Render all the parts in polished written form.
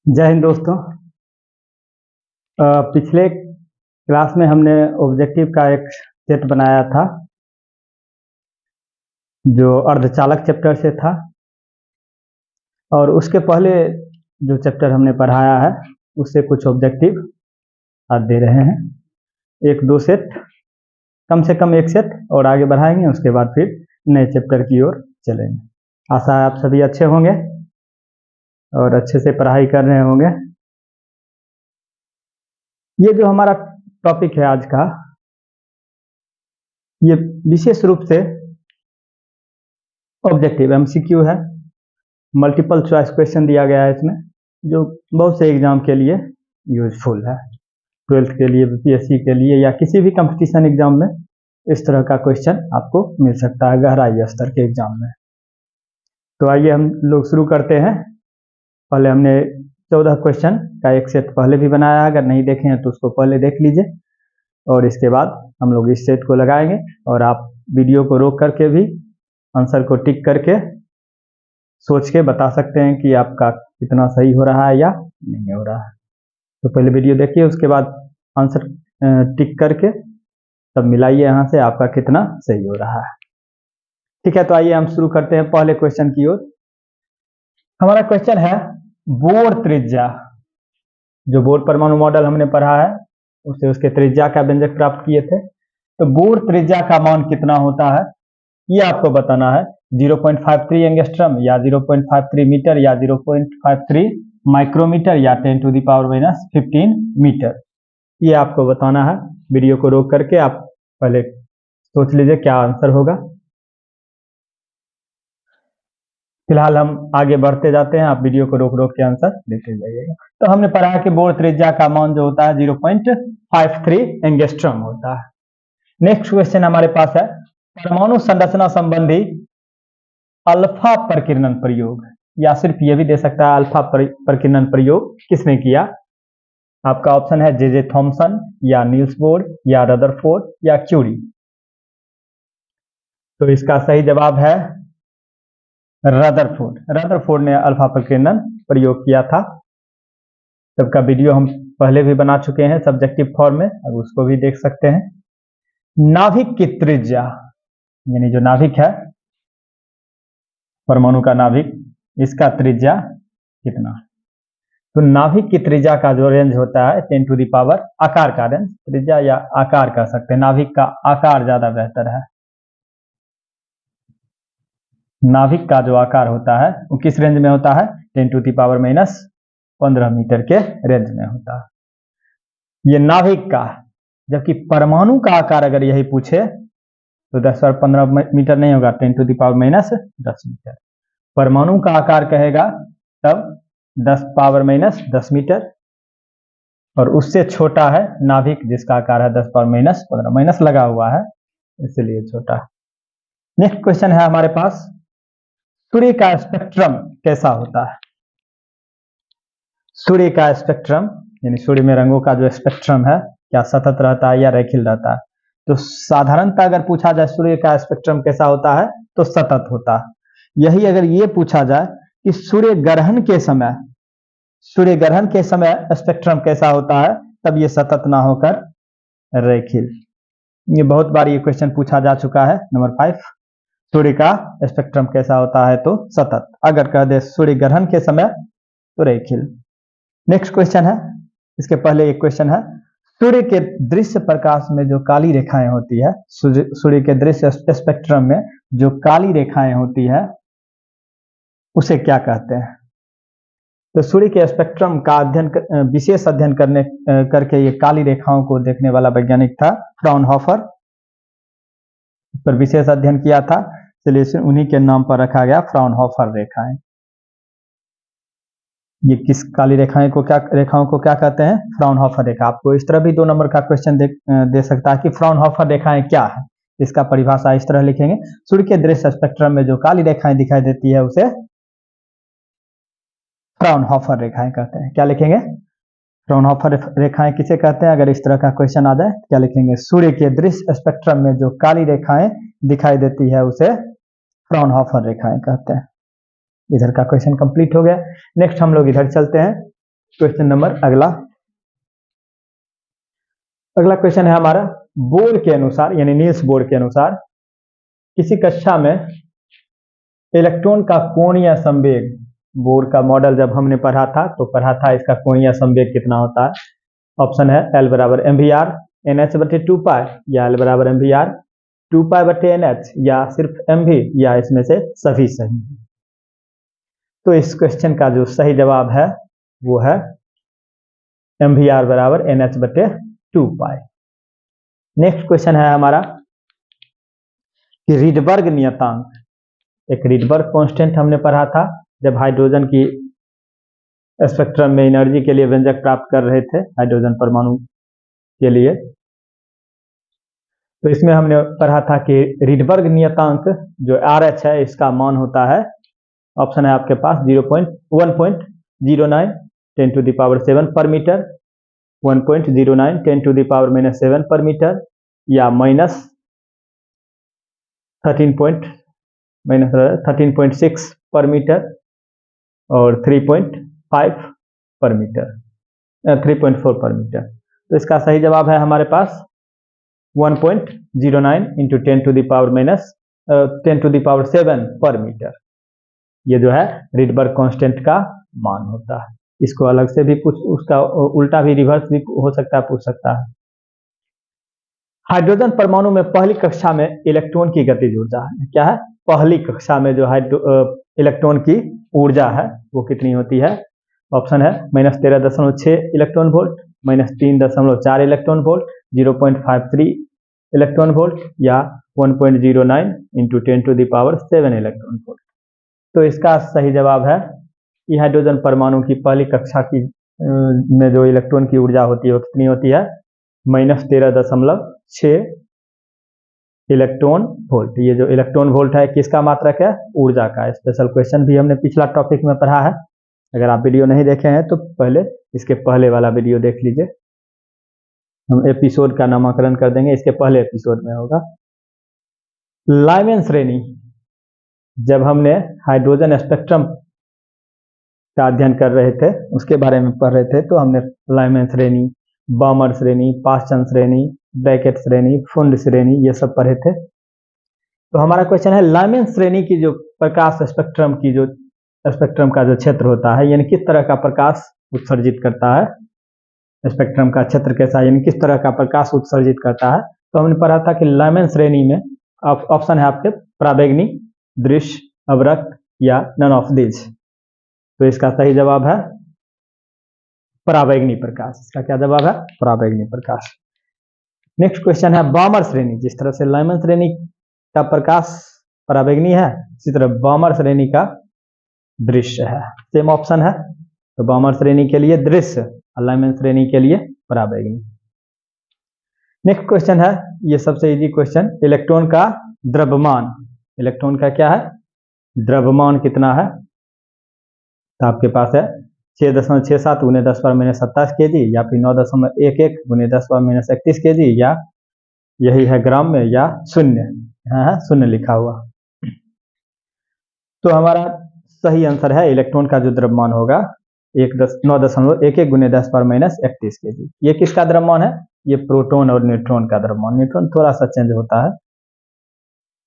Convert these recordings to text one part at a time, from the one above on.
जय हिंद दोस्तों। पिछले क्लास में हमने ऑब्जेक्टिव का एक सेट बनाया था जो अर्धचालक चैप्टर से था, और उसके पहले जो चैप्टर हमने पढ़ाया है उससे कुछ ऑब्जेक्टिव आज दे रहे हैं। एक दो सेट, कम से कम एक सेट और आगे बढ़ाएंगे, उसके बाद फिर नए चैप्टर की ओर चलेंगे। आशा है आप सभी अच्छे होंगे और अच्छे से पढ़ाई कर रहे होंगे। ये जो हमारा टॉपिक है आज का, ये विशेष रूप से ऑब्जेक्टिव एमसीक्यू है। मल्टीपल चॉइस क्वेश्चन दिया गया है इसमें, जो बहुत से एग्जाम के लिए यूजफुल है। 12th के लिए, बीपीएससी के लिए, या किसी भी कंपटीशन एग्जाम में इस तरह का क्वेश्चन आपको मिल सकता है गहराई स्तर के एग्जाम में। तो आइए हम लोग शुरू करते हैं। पहले हमने 14 क्वेश्चन का एक सेट पहले भी बनाया है, अगर नहीं देखे हैं तो उसको पहले देख लीजिए, और इसके बाद हम लोग इस सेट को लगाएंगे। और आप वीडियो को रोक करके भी आंसर को टिक करके सोच के बता सकते हैं कि आपका कितना सही हो रहा है या नहीं हो रहा है। तो पहले वीडियो देखिए, उसके बाद आंसर टिक करके तब मिलाइए यहाँ से आपका कितना सही हो रहा है। ठीक है, तो आइए हम शुरू करते हैं पहले क्वेश्चन की ओर। हमारा क्वेश्चन है बोर त्रिज्या। जो बोर परमाणु मॉडल हमने पढ़ा है उससे उसके त्रिज्या का व्यंजक प्राप्त किए थे। तो बोर त्रिज्या का मान कितना होता है ये आपको बताना है। 0.53 एंगस्ट्रम या 0.53 मीटर या 0.53 माइक्रोमीटर या 10⁻⁻15 मीटर, ये आपको बताना है। वीडियो को रोक करके आप पहले सोच लीजिए क्या आंसर होगा। फिलहाल हम आगे बढ़ते जाते हैं, आप वीडियो को रोक रोक के आंसर देते जाइएगा। तो हमने पढ़ा कि बोर त्रिज्या का मान जो होता है 0.53 एंगस्ट्रम होता है। नेक्स्ट क्वेश्चन हमारे पास है परमाणु संरचना संबंधी अल्फा प्रकीर्णन प्रयोग, या सिर्फ ये भी दे सकता है अल्फा प्रकीर्णन प्रयोग किसने किया। आपका ऑप्शन है जे थॉमसन या नील्स बोर या रदरफोर्ड या क्यूरी। तो इसका सही जवाब है रदरफोर्ड। रदरफोर्ड ने अल्फा प्रकीर्णन प्रयोग किया था। सबका वीडियो हम पहले भी बना चुके हैं सब्जेक्टिव फॉर्म में, और उसको भी देख सकते हैं। नाभिक की त्रिज्या, यानी जो नाभिक है परमाणु का नाभिक, इसका त्रिज्या कितना। तो नाभिक की त्रिज्या का जो रेंज होता है 10 टू द पावर, आकार का रेंज, त्रिज्या या आकार कह सकते हैं। नाभिक का आकार ज्यादा बेहतर है। नाभिक का जो आकार होता है वो किस रेंज में होता है, 10 टू द पावर -15 मीटर के रेंज में होता है ये नाभिक का। जबकि परमाणु का आकार अगर यही पूछे तो 10 और 15 मीटर नहीं होगा, 10 टू द पावर -10 मीटर। परमाणु का आकार कहेगा तब 10 पावर -10 मीटर, और उससे छोटा है नाभिक जिसका आकार है 10 पावर -15, माइनस लगा हुआ है इसलिए छोटा। नेक्स्ट क्वेश्चन है हमारे पास सूर्य का स्पेक्ट्रम कैसा होता है। सूर्य का स्पेक्ट्रम यानी सूर्य में रंगों का जो स्पेक्ट्रम है, क्या सतत रहता है या रेखीय रहता है। तो साधारणतः अगर पूछा जाए सूर्य का स्पेक्ट्रम कैसा होता है तो सतत होता है। यही अगर ये पूछा जाए कि सूर्य ग्रहण के समय स्पेक्ट्रम कैसा होता है, तब ये सतत ना होकर रेखीय। ये बहुत बार ये क्वेश्चन पूछा जा चुका है। नंबर 5, सूर्य का स्पेक्ट्रम कैसा होता है तो सतत, अगर कह दे सूर्य ग्रहण के समय तो रेखीय। नेक्स्ट क्वेश्चन है, इसके पहले एक क्वेश्चन है सूर्य के दृश्य प्रकाश में जो काली रेखाएं होती है, सूर्य के दृश्य स्पेक्ट्रम में जो काली रेखाएं होती है उसे क्या कहते हैं। तो सूर्य के स्पेक्ट्रम का विशेष अध्ययन करके ये काली रेखाओं को देखने वाला वैज्ञानिक था फ्राउनहोफर। पर विशेष अध्ययन किया था, इसलिए उन्हीं के नाम पर रखा गया फ्राउनहोफर रेखाएं। ये किस काली रेखाओं को क्या कहते हैं, फ्राउनहोफर रेखा। आपको इस तरह भी 2 नंबर का क्वेश्चन दे सकता है कि फ्राउनहोफर रेखाएं क्या है। इसका परिभाषा इस तरह लिखेंगे, सूर्य के दृश्य स्पेक्ट्रम में जो काली रेखाएं दिखाई देती है उसे फ्राउनहोफर रेखाएं कहते हैं। क्या लिखेंगे, फ्राउनहोफर रेखाएं किसे कहते हैं। अगर इस तरह का क्वेश्चन आ जाए क्या लिखेंगे, सूर्य के दृश्य स्पेक्ट्रम में जो काली रेखाएं दिखाई देती है उसे फ्राउनहोफर रेखाएं कहते हैं। इधर का क्वेश्चन कंप्लीट हो गया। नेक्स्ट हम लोग इधर चलते हैं। क्वेश्चन नंबर अगला क्वेश्चन है हमारा, बोर के अनुसार यानी नील्स बोर के अनुसार किसी कक्षा में इलेक्ट्रॉन का कोणीय संवेग, बोर का मॉडल जब हमने पढ़ा था तो पढ़ा था इसका कोणीय संवेग कितना होता है। ऑप्शन है L बराबर mvr NH बटे 2 या L बराबर mvr 2 बटे NH या सिर्फ mv या इसमें से सभी सही। तो इस क्वेश्चन का जो सही जवाब है वो है mvr बराबर NH बटे 2 पाई। नेक्स्ट क्वेश्चन है हमारा कि रीडबर्ग नियतांक, एक रीडबर्ग कांस्टेंट हमने पढ़ा था जब हाइड्रोजन की स्पेक्ट्रम में एनर्जी के लिए व्यंजक प्राप्त कर रहे थे हाइड्रोजन परमाणु के लिए। तो इसमें हमने पढ़ा था कि रीडबर्ग नियतांक जो RH है इसका मान होता है, ऑप्शन है आपके पास 1.09 10⁻⁷ पर मीटर, 1.09 10⁻⁻⁷ पर मीटर या -13.6 पर मीटर और 3.5 पर मीटर 3.4 पर मीटर। तो इसका सही जवाब है हमारे पास 1.09 इंटू 10⁻⁷ पर मीटर। ये जो है रीडबर्ग कांस्टेंट का मान होता है। इसको अलग से भी पूछ, उसका उल्टा भी रिवर्स भी हो सकता है, पूछ सकता है। हाइड्रोजन परमाणु में पहली कक्षा में इलेक्ट्रॉन की गतिज ऊर्जा है क्या है, पहली कक्षा में जो इलेक्ट्रॉन की ऊर्जा है वो कितनी होती है। ऑप्शन है -13.6 electron volt, -3.4 electron volt, 0.53 electron volt या 1.09 इंटू 10⁻⁷ इलेक्ट्रॉन वोल्ट। तो इसका सही जवाब है कि हाइड्रोजन परमाणु की पहली कक्षा की में जो इलेक्ट्रॉन की ऊर्जा होती है वो कितनी होती है, -13.6 इलेक्ट्रॉन वोल्ट। ये जो इलेक्ट्रॉन वोल्ट है किसका मात्रक है, ऊर्जा का। स्पेशल क्वेश्चन भी हमने पिछला टॉपिक में पढ़ा है, अगर आप वीडियो नहीं देखे हैं तो पहले इसके पहले वाला वीडियो देख लीजिए। हम एपिसोड का नामकरण कर देंगे, इसके पहले एपिसोड में होगा। लाइमैन श्रेणी, जब हमने हाइड्रोजन स्पेक्ट्रम का अध्ययन कर रहे थे उसके बारे में पढ़ रहे थे तो हमने लाइमैन श्रेणी, बामर श्रेणी, पास्चन श्रेणी, ब्रैकेट श्रेणी, फुंड श्रेणी ये सब पढ़े थे। तो हमारा क्वेश्चन है लाइमैन श्रेणी की जो प्रकाश स्पेक्ट्रम का जो क्षेत्र होता है यानी किस तरह का प्रकाश उत्सर्जित करता है, स्पेक्ट्रम का क्षेत्र कैसा यानी किस तरह का प्रकाश उत्सर्जित करता है। तो हमने पढ़ा था कि लाइमैन श्रेणी में ऑप्शन है आपके पराबैंगनी, दृश्य, अवरक्त या नन ऑफ दिस। तो इसका सही जवाब है पराबैंगनी प्रकाश। इसका क्या जवाब है, पराबैंगनी प्रकाश। नेक्स्ट क्वेश्चन है बामर श्रेणी, जिस तरह से लाइमैन श्रेणी का प्रकाश पराबैंगनी है इसी तरह बामर श्रेणी का दृश्य है, सेम ऑप्शन है। तो बामर श्रेणी के लिए दृश्य और लाइमैन श्रेणी के लिए पराबैंगनी। नेक्स्ट क्वेश्चन है, ये सबसे इजी क्वेश्चन, इलेक्ट्रॉन का द्रव्यमान, इलेक्ट्रॉन का क्या है, द्रव्यमान कितना है। तो आपके पास है 6.67 × 10⁻⁻27 kg या फिर 9.11 × 10⁻⁻31 kg या यही है ग्राम में या शून्य, यहाँ है शून्य लिखा हुआ। तो हमारा सही आंसर है इलेक्ट्रॉन का जो द्रव्यमान होगा 9.11 × 10⁻31 kg। ये किसका द्रव्यमान है, ये प्रोटॉन और न्यूट्रॉन का द्रव्यमान। न्यूट्रॉन थोड़ा सा चेंज होता है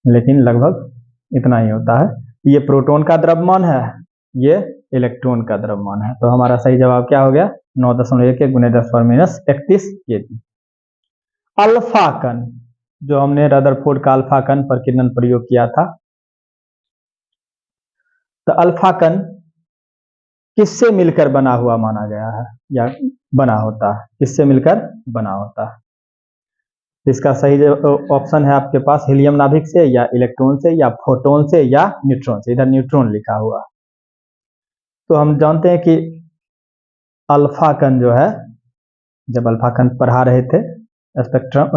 लेकिन लगभग इतना ही होता है। ये प्रोटॉन का द्रव्यमान है, ये इलेक्ट्रॉन का द्रव्यमान है। तो हमारा सही जवाब क्या हो गया, 9.11 × 10⁻31 kg। अल्फा कण, जो हमने रदरफोर्ड का अल्फा कण पर किरण प्रयोग किया था। तो अल्फा कण किससे मिलकर बना हुआ माना गया है या बना होता है, किससे मिलकर बना होता है। इसका सही ऑप्शन है आपके पास हीलियम नाभिक से या इलेक्ट्रॉन से या फोटोन से या न्यूट्रॉन से। इधर न्यूट्रॉन लिखा हुआ। तो हम जानते हैं कि अल्फा कण जो है, जब अल्फा कण पढ़ा रहे थे स्पेक्ट्रम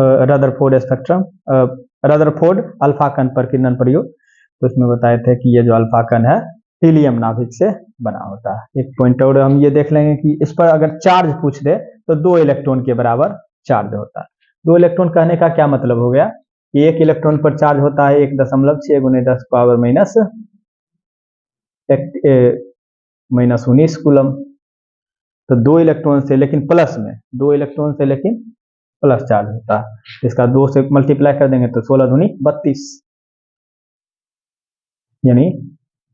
रदरफोर्ड अल्फा कण पर किरण प्रयोग, तो उसमें बताए थे कि ये जो अल्फा कण है हीलियम नाभिक से बना होता है। एक पॉइंट और हम ये देख लेंगे कि इस पर अगर चार्ज पूछ दे तो 2 इलेक्ट्रॉन के बराबर चार्ज होता है। 2 इलेक्ट्रॉन कहने का क्या मतलब हो गया कि 1 इलेक्ट्रॉन पर चार्ज होता है 1.6 × 10⁻⁻19 कूलम। तो 2 इलेक्ट्रॉन से लेकिन प्लस में, 2 इलेक्ट्रॉन से लेकिन प्लस चार्ज होता है। इसका 2 से मल्टीप्लाई कर देंगे तो 16 दूनी 32, यानी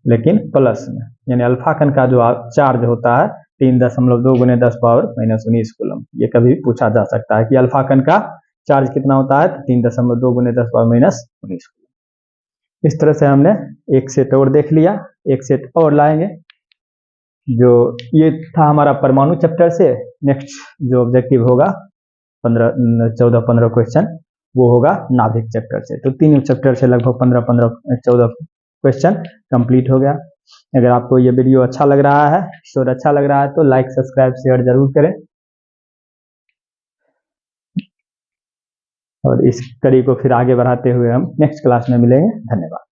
लेकिन प्लस में, यानी अल्फा कण का जो चार्ज होता है 3.2 × 10⁻⁻19 कूलम। ये कभी पूछा जा सकता है कि अल्फा कण का चार्ज कितना होता है, 3.2 × 10⁻19 कूलम। इस तरह से हमने एक सेट और देख लिया, एक सेट और लाएंगे। जो ये था हमारा परमाणु चैप्टर से। नेक्स्ट जो ऑब्जेक्टिव होगा 14 क्वेश्चन, वो होगा नाभिक चैप्टर से। तो तीनों चैप्टर से लगभग 14 क्वेश्चन कंप्लीट हो गया। अगर आपको ये वीडियो अच्छा लग रहा है, शोर अच्छा लग रहा है, तो लाइक सब्सक्राइब शेयर जरूर करें। और इस कड़ी को फिर आगे बढ़ाते हुए हम नेक्स्ट क्लास में मिलेंगे। धन्यवाद।